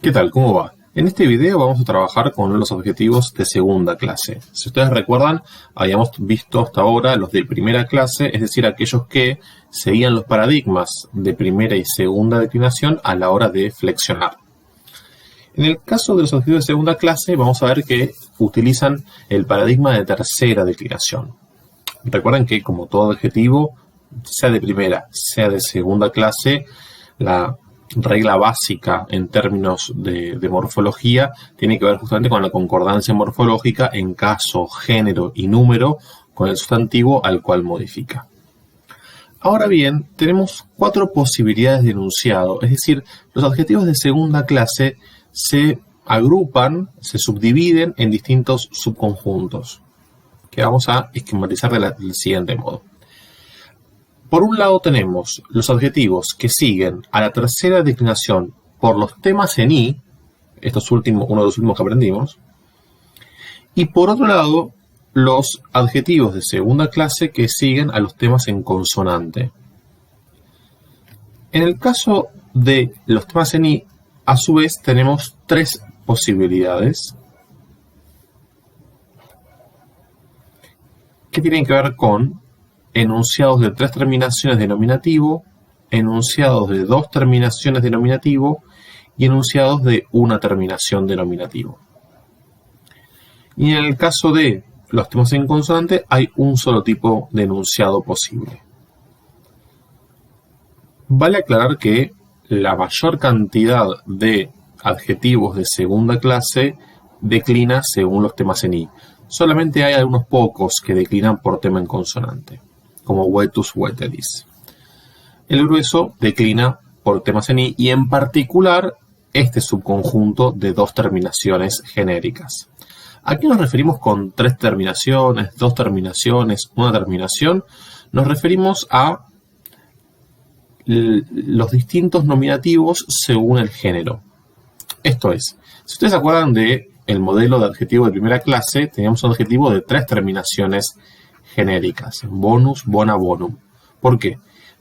¿Qué tal? ¿Cómo va? En este video vamos a trabajar con los adjetivos de segunda clase. Si ustedes recuerdan, habíamos visto hasta ahora los de primera clase, es decir, aquellos que seguían los paradigmas de primera y segunda declinación a la hora de flexionar. En el caso de los adjetivos de segunda clase, vamos a ver que utilizan el paradigma de tercera declinación. Recuerden que, como todo adjetivo, sea de primera, sea de segunda clase, la regla básica en términos de morfología tiene que ver justamente con la concordancia morfológica en caso, género y número con el sustantivo al cual modifica. Ahora bien, tenemos 4 posibilidades de enunciado, es decir, los adjetivos de segunda clase se agrupan, se subdividen en distintos subconjuntos, que vamos a esquematizar del siguiente modo. Por un lado tenemos los adjetivos que siguen a la tercera declinación por los temas en i, uno de los últimos que aprendimos, y por otro lado los adjetivos de segunda clase que siguen a los temas en consonante. En el caso de los temas en i, a su vez tenemos 3 posibilidades que tienen que ver con enunciados de 3 terminaciones de nominativo, enunciados de 2 terminaciones de nominativo y enunciados de 1 terminación de nominativo. Y en el caso de los temas en consonante hay un solo tipo de enunciado posible. Vale aclarar que la mayor cantidad de adjetivos de segunda clase declina según los temas en i. Solamente hay algunos pocos que declinan por tema en consonante, como vetus, veteris. El grueso declina por temas en i y en particular este subconjunto de 2 terminaciones genéricas. ¿A qué nos referimos con 3 terminaciones, 2 terminaciones, 1 terminación? Nos referimos a los distintos nominativos según el género. Esto es, si ustedes se acuerdan del modelo de adjetivo de primera clase, teníamos un adjetivo de 3 terminaciones genéricas, bonus, bona, bonum. ¿Por qué?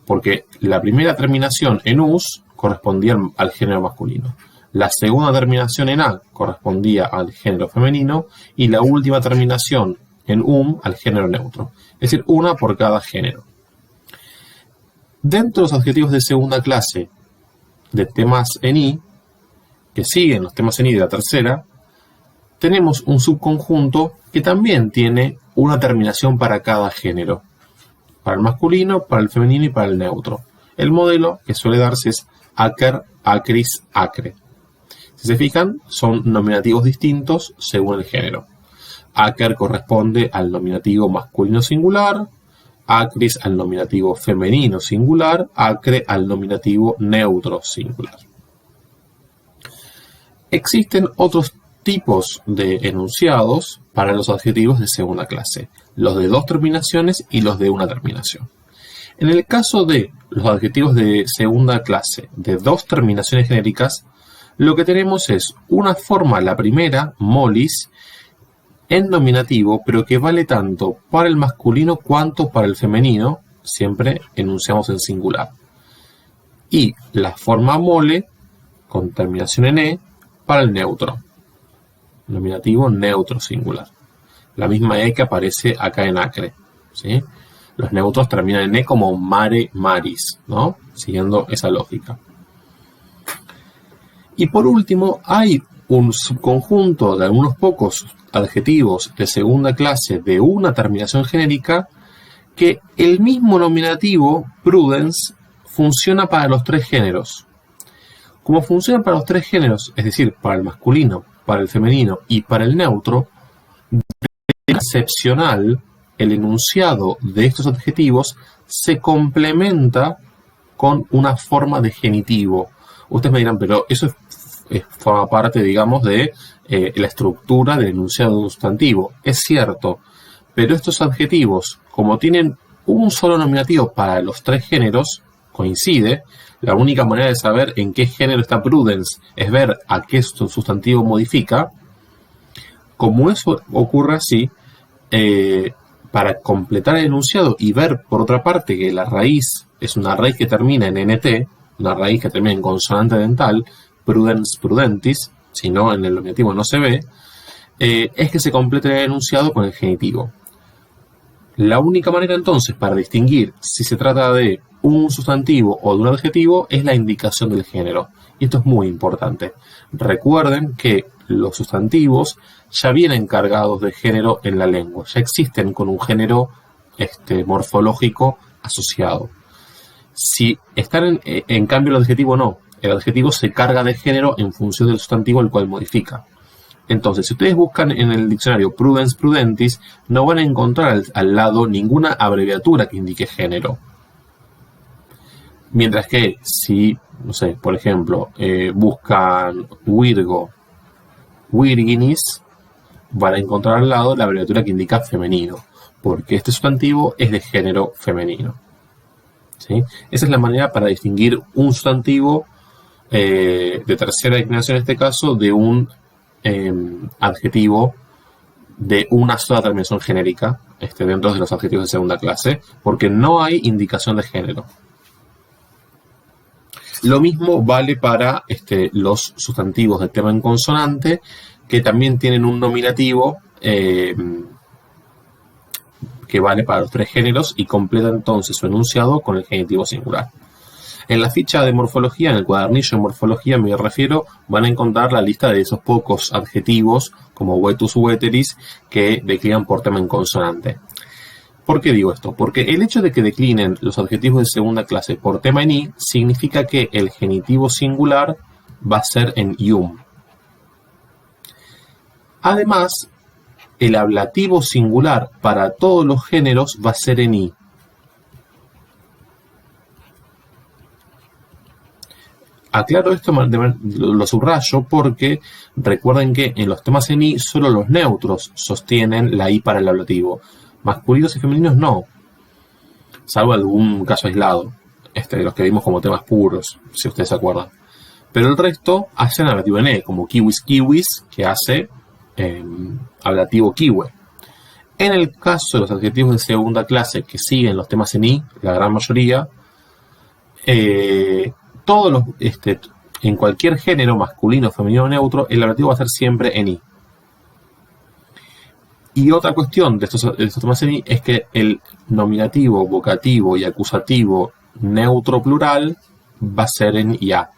Porque la primera terminación en us correspondía al género masculino, la segunda terminación en a correspondía al género femenino y la última terminación en al género neutro, es decir, una por cada género. Dentro de los adjetivos de segunda clase de temas en i, que siguen los temas en i de la tercera, tenemos un subconjunto que también tiene una terminación para cada género, para el masculino, para el femenino y para el neutro. El modelo que suele darse es acer, acris, acre. Si se fijan, son nominativos distintos según el género. Acer corresponde al nominativo masculino singular, acris al nominativo femenino singular, acre al nominativo neutro singular. Existen otros tipos de enunciados para los adjetivos de segunda clase, los de 2 terminaciones y los de 1 terminación. En el caso de los adjetivos de segunda clase de 2 terminaciones genéricas, lo que tenemos es una forma, la primera, molis, en nominativo, pero que vale tanto para el masculino cuanto para el femenino, siempre enunciamos en singular. Y la forma mole, con terminación en e, para el neutro. Nominativo neutro singular. La misma e que aparece acá en acre, ¿sí? Los neutros terminan en e como mare, maris, ¿no? Siguiendo esa lógica. Y por último, hay un subconjunto de algunos pocos adjetivos de segunda clase de una terminación genérica que el mismo nominativo, prudens, funciona para los 3 géneros. Como funciona para los 3 géneros, es decir, para el masculino, para el femenino y para el neutro, de manera excepcional, el enunciado de estos adjetivos se complementa con una forma de genitivo. Ustedes me dirán, pero eso forma parte, digamos, de la estructura del enunciado de un sustantivo. Es cierto, pero estos adjetivos, como tienen un solo nominativo para los 3 géneros, coincide. La única manera de saber en qué género está prudens es ver a qué sustantivo modifica. Como eso ocurre así, para completar el enunciado y ver, por otra parte, que la raíz es una raíz que termina en nt, una raíz que termina en consonante dental, prudens prudentis, si no en el nominativo no se ve, es que se complete el enunciado con el genitivo. La única manera entonces para distinguir si se trata de un sustantivo o de un adjetivo es la indicación del género. Y esto es muy importante. Recuerden que los sustantivos ya vienen cargados de género en la lengua, ya existen con un género morfológico asociado. Si están en cambio el adjetivo no, el adjetivo se carga de género en función del sustantivo el cual modifica. Entonces, si ustedes buscan en el diccionario prudens prudentis, no van a encontrar al lado ninguna abreviatura que indique género. Mientras que si, no sé, por ejemplo, buscan virgo, virginis, van a encontrar al lado la abreviatura que indica femenino, porque este sustantivo es de género femenino. ¿Sí? Esa es la manera para distinguir un sustantivo de tercera declinación, en este caso, de un adjetivo de una sola terminación genérica dentro de los adjetivos de segunda clase, porque no hay indicación de género. Lo mismo vale para los sustantivos de tema en consonante, que también tienen un nominativo que vale para los tres géneros y completa entonces su enunciado con el genitivo singular. En la ficha de morfología, en el cuadernillo de morfología me refiero, van a encontrar la lista de esos pocos adjetivos, como vetus, veteris, que declinan por tema en consonante. ¿Por qué digo esto? Porque el hecho de que declinen los adjetivos de segunda clase por tema en i, significa que el genitivo singular va a ser en ium. Además, el ablativo singular para todos los géneros va a ser en i. Aclaro esto, lo subrayo, porque recuerden que en los temas en i solo los neutros sostienen la i para el ablativo. Masculinos y femeninos no, salvo algún caso aislado, de los que vimos como temas puros, si ustedes se acuerdan. Pero el resto hacen ablativo en e, como kiwis, kiwis, que hace ablativo kiwi. En el caso de los adjetivos de segunda clase que siguen los temas en i, la gran mayoría, todos los, en cualquier género masculino, femenino o neutro, el ablativo va a ser siempre en i. Y otra cuestión de estos temas en i es que el nominativo, vocativo y acusativo neutro plural va a ser en ia,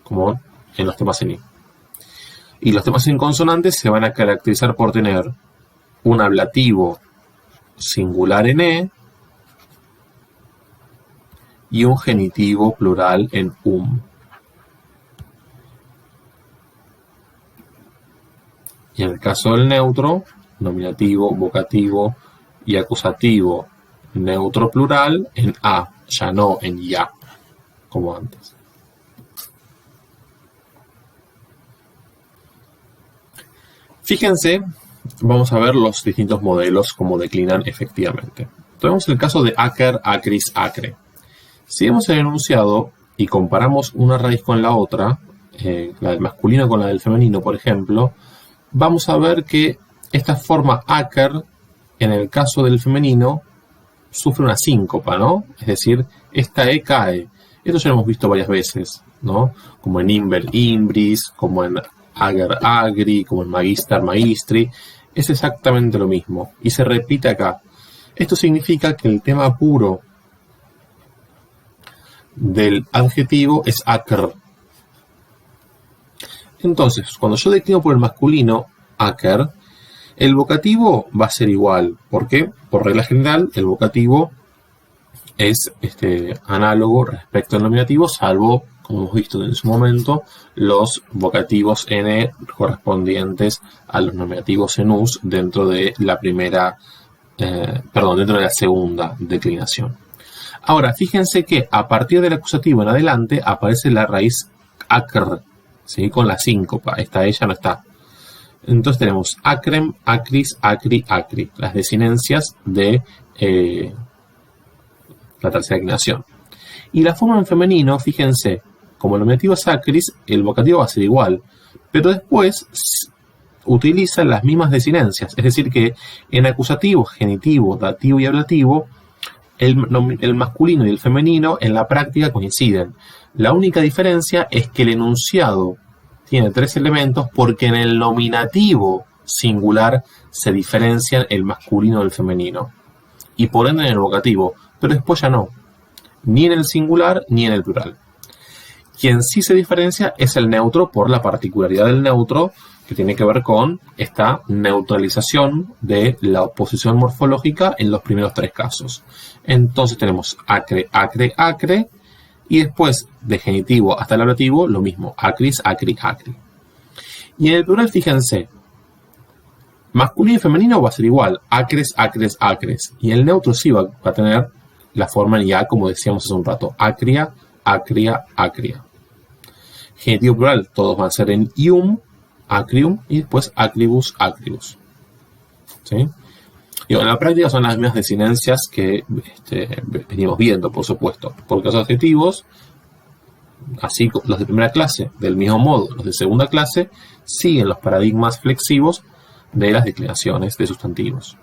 como en los temas en i. Y los temas en consonantes se van a caracterizar por tener un ablativo singular en e y un genitivo plural en Y en el caso del neutro, nominativo, vocativo y acusativo neutro plural en a, ya no en ya, como antes. Fíjense, vamos a ver los distintos modelos como declinan efectivamente. Tenemos el caso de acer, acris, acre. Si vemos el enunciado y comparamos una raíz con la otra, la del masculino con la del femenino, por ejemplo, vamos a ver que esta forma acer, en el caso del femenino, sufre una síncopa, ¿no? Es decir, esta e cae. Esto ya lo hemos visto varias veces, ¿no? Como en imber, imbris, como en ager, agri, como en magister, magistri. Es exactamente lo mismo y se repite acá. Esto significa que el tema puro del adjetivo es acer. Entonces, cuando yo declino por el masculino acer, el vocativo va a ser igual. ¿Por qué? Por regla general, el vocativo es análogo respecto al nominativo, salvo, como hemos visto en su momento, los vocativos n correspondientes a los nominativos en us dentro de la dentro de la segunda declinación. Ahora, fíjense que a partir del acusativo en adelante aparece la raíz acr, ¿sí? Con la síncopa. Esta ella no está. Entonces tenemos acrem, acris, acri, acri, las desinencias de la tercera declinación. Y la forma en femenino, fíjense, como el nominativo es acris, el vocativo va a ser igual, pero después utiliza las mismas desinencias. Es decir que en acusativo, genitivo, dativo y ablativo el masculino y el femenino en la práctica coinciden. La única diferencia es que el enunciado tiene 3 elementos porque en el nominativo singular se diferencian el masculino del femenino. Y por ende en el vocativo, pero después ya no. Ni en el singular ni en el plural. Quien sí se diferencia es el neutro por la particularidad del neutro que tiene que ver con esta neutralización de la oposición morfológica en los primeros 3 casos. Entonces tenemos acre, acre, acre, y después de genitivo hasta el ablativo lo mismo, acris, acri, acri. Y en el plural, fíjense, masculino y femenino va a ser igual, acres, acres, acres, y el neutro sí va a tener la forma en ya, como decíamos hace un rato, acria, acria, acria. Genitivo plural, todos van a ser en ium, acrium, y después acribus, acribus. ¿Sí? Y en la práctica son las mismas desinencias que venimos viendo, por supuesto, porque los adjetivos, así los de primera clase, del mismo modo los de segunda clase, siguen los paradigmas flexivos de las declinaciones de sustantivos.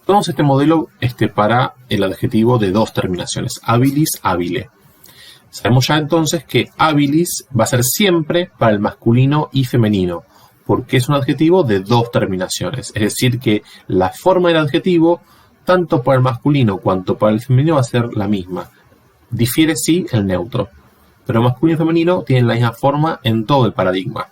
Tomamos este modelo para el adjetivo de 2 terminaciones, habilis, habile. Sabemos ya entonces que habilis va a ser siempre para el masculino y femenino, porque es un adjetivo de 2 terminaciones. Es decir, que la forma del adjetivo, tanto para el masculino cuanto para el femenino, va a ser la misma. Difiere sí el neutro, pero masculino y femenino tienen la misma forma en todo el paradigma.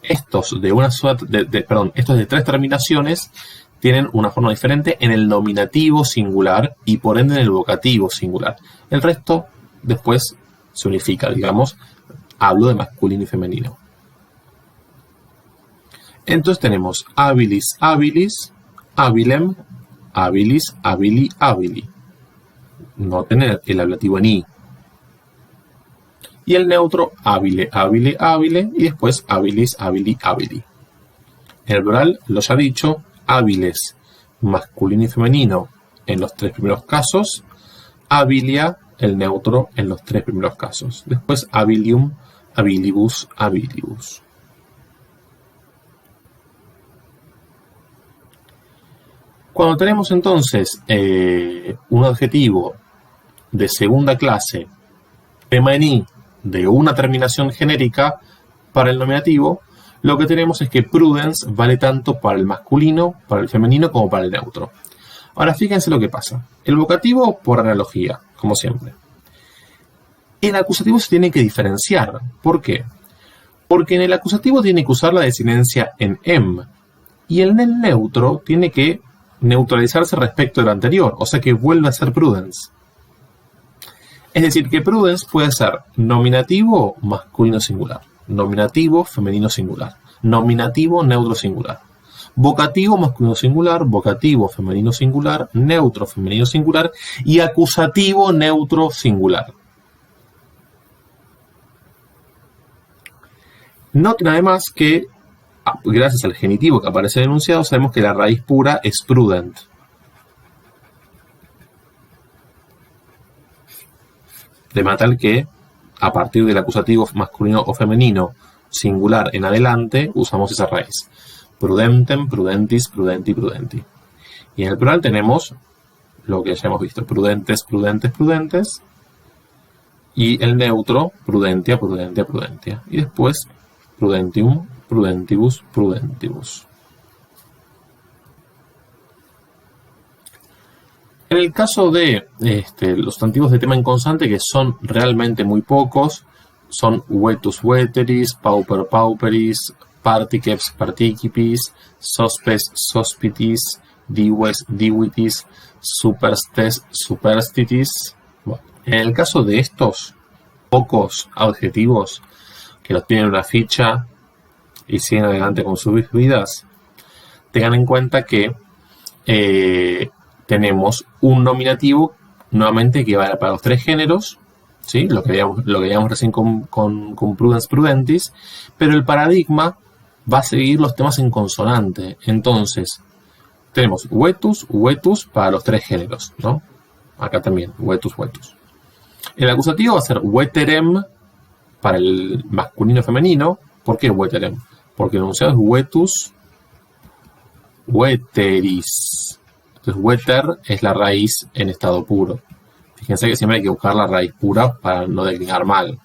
Estos de 3 terminaciones tienen una forma diferente en el nominativo singular y por ende en el vocativo singular. El resto después se unifica, digamos, hablo de masculino y femenino. Entonces tenemos habilis, habilis, habilem, habilis, habili, habili. No tener el ablativo en i. Y el neutro habile, habile, habile, y después habilis, habili, habili. En el plural, lo ya dicho, hábiles, masculino y femenino en los 3 primeros casos, habilia, el neutro en los 3 primeros casos. Después habilium, habilibus, habilibus. Cuando tenemos entonces un adjetivo de segunda clase, tema en i, de una terminación genérica para el nominativo, lo que tenemos es que prudence vale tanto para el masculino, para el femenino, como para el neutro. Ahora fíjense lo que pasa. El vocativo por analogía, como siempre. El acusativo se tiene que diferenciar. ¿Por qué? Porque en el acusativo tiene que usar la desinencia en em, y en el neutro tiene que neutralizarse respecto del anterior, o sea que vuelve a ser prudence. Es decir, que prudence puede ser nominativo masculino singular, nominativo femenino singular, nominativo neutro singular, vocativo masculino singular, vocativo femenino singular, neutro femenino singular y acusativo neutro singular. Noten además que, gracias al genitivo que aparece en el enunciado, sabemos que la raíz pura es prudent. De manera tal que, a partir del acusativo masculino o femenino singular en adelante, usamos esa raíz. Prudentem, prudentis, prudenti, prudenti. Y en el plural tenemos lo que ya hemos visto. Prudentes, prudentes, prudentes. Y el neutro, prudentia, prudentia, prudentia. Y después, prudentium, prudentibus, prudentibus. En el caso de los sustantivos de tema inconsonante, que son realmente muy pocos, son vetus veteris, pauper pauperis, particeps participis, sospes sospitis, dives divitis, superstes superstitis. Bueno, en el caso de estos pocos adjetivos que los tienen en una ficha y siguen adelante con sus vidas, tengan en cuenta que tenemos un nominativo nuevamente que vale para los 3 géneros, ¿sí? Lo que veíamos recién con prudence prudentis, pero el paradigma va a seguir los temas en consonante. Entonces, tenemos vetus, vetus para los 3 géneros, ¿no? Acá también, vetus, vetus. El acusativo va a ser veterem para el masculino y femenino. ¿Por qué veterem? Porque el enunciado es vetus, veteris. Entonces Entonces, weter es la raíz en estado puro. Fíjense que siempre hay que buscar la raíz pura para no declinar mal.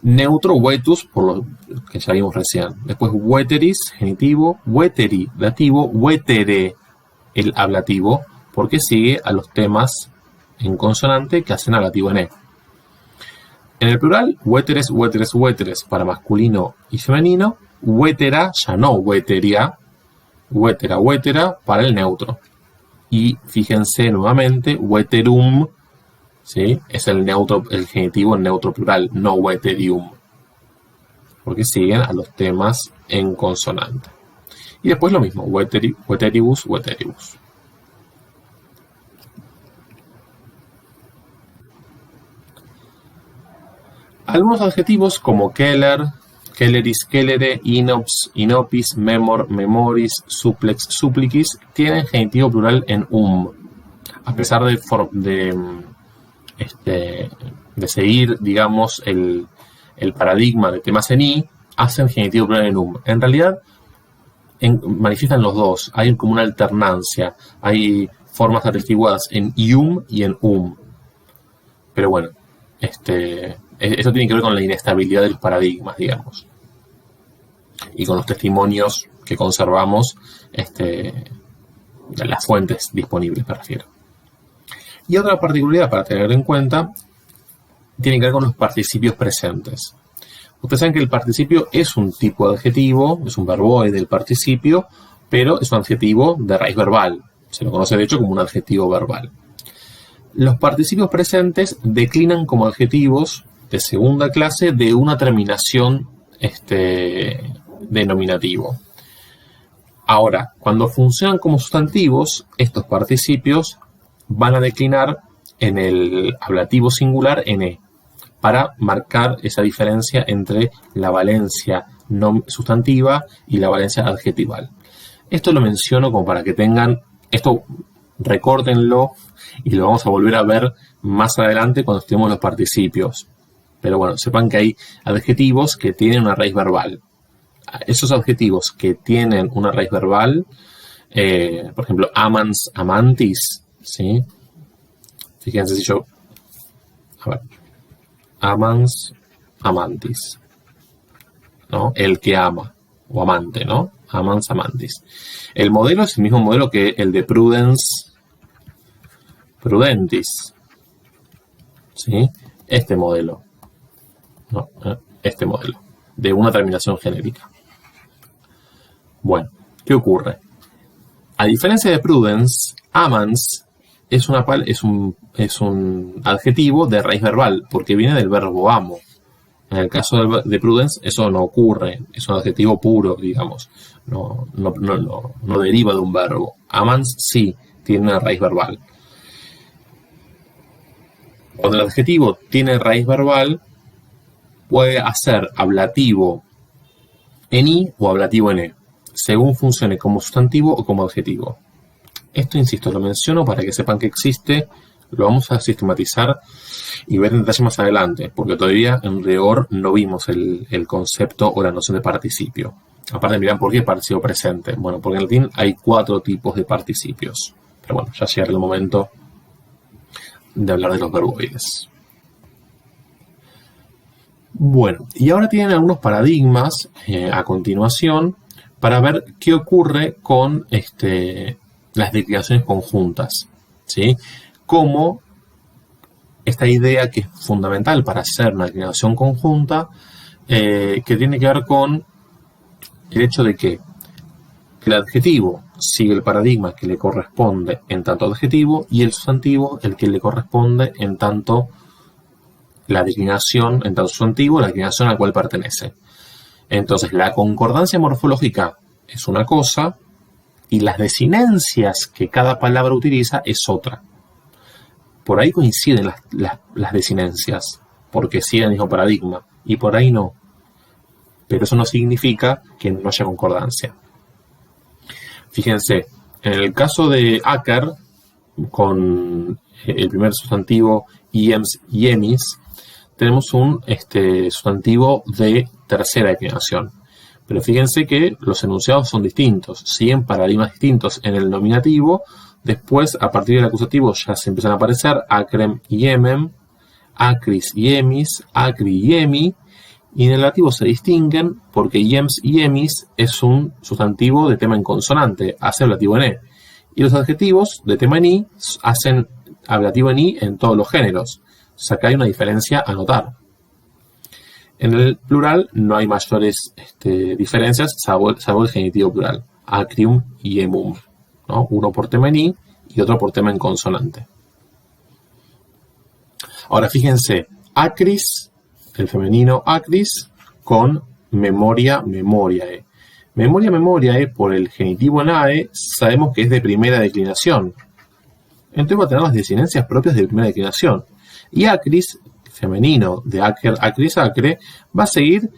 Neutro, wetus, por lo que ya vimos recién. Después, weteris, genitivo, weteri, dativo, wetere, el ablativo, porque sigue a los temas en consonante que hacen ablativo en E. En el plural, weteres, weteres, weteres para masculino y femenino, wetera, ya no weteria, wetera, wetera para el neutro. Y fíjense nuevamente, weterum, ¿sí? Es el neutro, el genitivo en neutro plural, no weterium, porque siguen a los temas en consonante. Y después lo mismo, weteri, weteribus, weteribus. Algunos adjetivos como keller, kelleris, kellere, inops, inopis, memor, memoris, suplex, supplicis, tienen genitivo plural en a pesar de seguir, digamos, el paradigma de temas en i, hacen genitivo plural en En realidad, manifiestan los dos. Hay como una alternancia. Hay formas adjetivadas en ium y en Pero bueno, eso tiene que ver con la inestabilidad de los paradigmas, digamos. Y con los testimonios que conservamos, las fuentes disponibles, me refiero. Y otra particularidad para tener en cuenta tiene que ver con los participios presentes. Ustedes saben que el participio es un tipo de adjetivo, es un verboide del participio, pero es un adjetivo de raíz verbal. Se lo conoce de hecho como un adjetivo verbal. Los participios presentes declinan como adjetivos de segunda clase de una terminación denominativo. Ahora, cuando funcionan como sustantivos, estos participios van a declinar en el ablativo singular en E, para marcar esa diferencia entre la valencia no sustantiva y la valencia adjetival. Esto lo menciono como para que tengan, esto recórdenlo y lo vamos a volver a ver más adelante cuando estemos los participios. Pero bueno, sepan que hay adjetivos que tienen una raíz verbal. Esos adjetivos que tienen una raíz verbal, por ejemplo, amans, amantis, ¿sí? Fíjense si yo... A ver. Amans, amantis, ¿no? El que ama, o amante, ¿no? Amans, amantis. El modelo es el mismo modelo que el de prudens, prudentis, ¿sí? Este modelo, ¿no? Este modelo, de una terminación genérica. Bueno, ¿qué ocurre? A diferencia de prudence, amans es un adjetivo de raíz verbal, porque viene del verbo amo. En el caso de prudence, eso no ocurre, es un adjetivo puro, digamos. No deriva de un verbo. Amans sí tiene una raíz verbal. Cuando el adjetivo tiene raíz verbal, puede hacer ablativo en i o ablativo en e, según funcione como sustantivo o como adjetivo. Esto, insisto, lo menciono para que sepan que existe, lo vamos a sistematizar y ver en detalle más adelante, porque todavía en rigor no vimos el concepto o la noción de participio. Aparte me dirán, ¿por qué participio presente? Bueno, porque en latín hay 4 tipos de participios. Pero bueno, ya llegará el momento de hablar de los verboides. Bueno, y ahora tienen algunos paradigmas a continuación para ver qué ocurre con las declinaciones conjuntas, ¿sí? Como esta idea que es fundamental para hacer una declinación conjunta, que tiene que ver con el hecho de que el adjetivo sigue el paradigma que le corresponde en tanto adjetivo y el sustantivo el que le corresponde en tanto la declinación, en tanto sustantivo, la declinación a la cual pertenece. Entonces, la concordancia morfológica es una cosa y las desinencias que cada palabra utiliza es otra. Por ahí coinciden las desinencias, porque siguen el mismo paradigma, y por ahí no. Pero eso no significa que no haya concordancia. Fíjense, en el caso de Acker, con el primer sustantivo iems y emis, tenemos un sustantivo de tercera declinación. Pero fíjense que los enunciados son distintos, siguen paradigmas distintos en el nominativo. Después, a partir del acusativo, ya se empiezan a aparecer acrem y emem, acris y emis, acri y emi. Y en el dativo se distinguen porque yems y emis es un sustantivo de tema en consonante, hace ablativo en e. Y los adjetivos de tema en i hacen ablativo en i en todos los géneros. O sea, acá hay una diferencia a notar. En el plural no hay mayores diferencias, salvo el genitivo plural, acrium y emum, ¿no? Uno por tema en i y otro por tema en consonante. Ahora fíjense, acris, el femenino acris, con memoria, memoriae. Memoria, memoriae, por el genitivo en ae, sabemos que es de primera declinación. Entonces va a tener las desinencias propias de primera declinación. Y acris, femenino de acer, acris, acre, va a seguir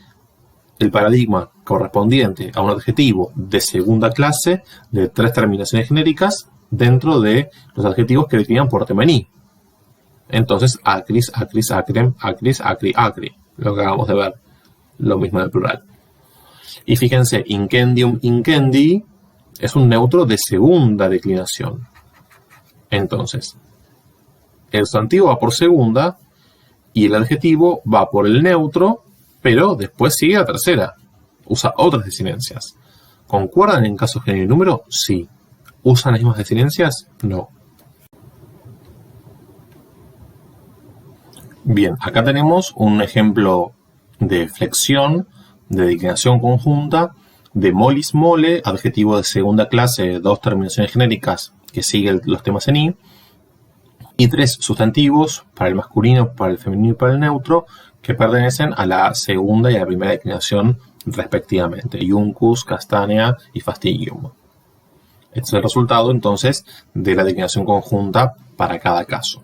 el paradigma correspondiente a un adjetivo de segunda clase de 3 terminaciones genéricas dentro de los adjetivos que declinan por tema en i. Entonces, acris, acris, acrem, acris, acri, acri. Lo que acabamos de ver. Lo mismo en el plural. Y fíjense, incendium, incendi es un neutro de segunda declinación. Entonces, el sustantivo va por segunda y el adjetivo va por el neutro, pero después sigue la tercera. Usa otras desinencias. ¿Concuerdan en caso género y número? Sí. ¿Usan las mismas desinencias? No. Bien, acá tenemos un ejemplo de flexión, de declinación conjunta, de molis mole, adjetivo de segunda clase, 2 terminaciones genéricas que siguen los temas en i, y 3 sustantivos, para el masculino, para el femenino y para el neutro, que pertenecen a la segunda y a la primera declinación respectivamente, iuncus, castanea y fastigium. Este es el resultado entonces de la declinación conjunta para cada caso.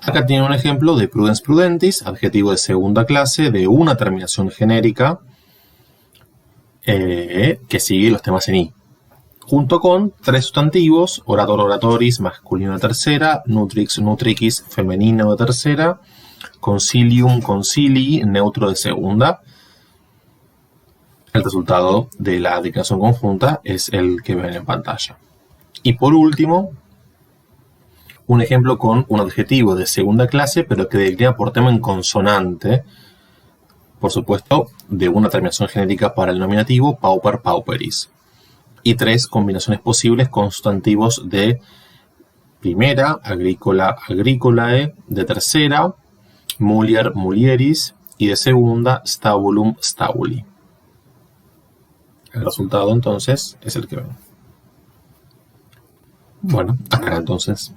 Acá tienen un ejemplo de prudens prudentis, adjetivo de segunda clase de una terminación genérica que sigue los temas en i, junto con 3 sustantivos, orator oratoris, masculino de tercera, nutrix nutricis, femenino de tercera, concilium concilii, neutro de segunda. El resultado de la declinación conjunta es el que ven en pantalla. Y por último, un ejemplo con un adjetivo de segunda clase, pero que declina por tema en consonante, por supuesto, de una terminación genérica para el nominativo, pauper, pauperis. Y 3 combinaciones posibles con sustantivos de primera, agrícola, agricolae, de tercera, mulier, mulieris, y de segunda, stabulum, stabuli. El resultado, entonces, es el que ven. Bueno, hasta acá entonces.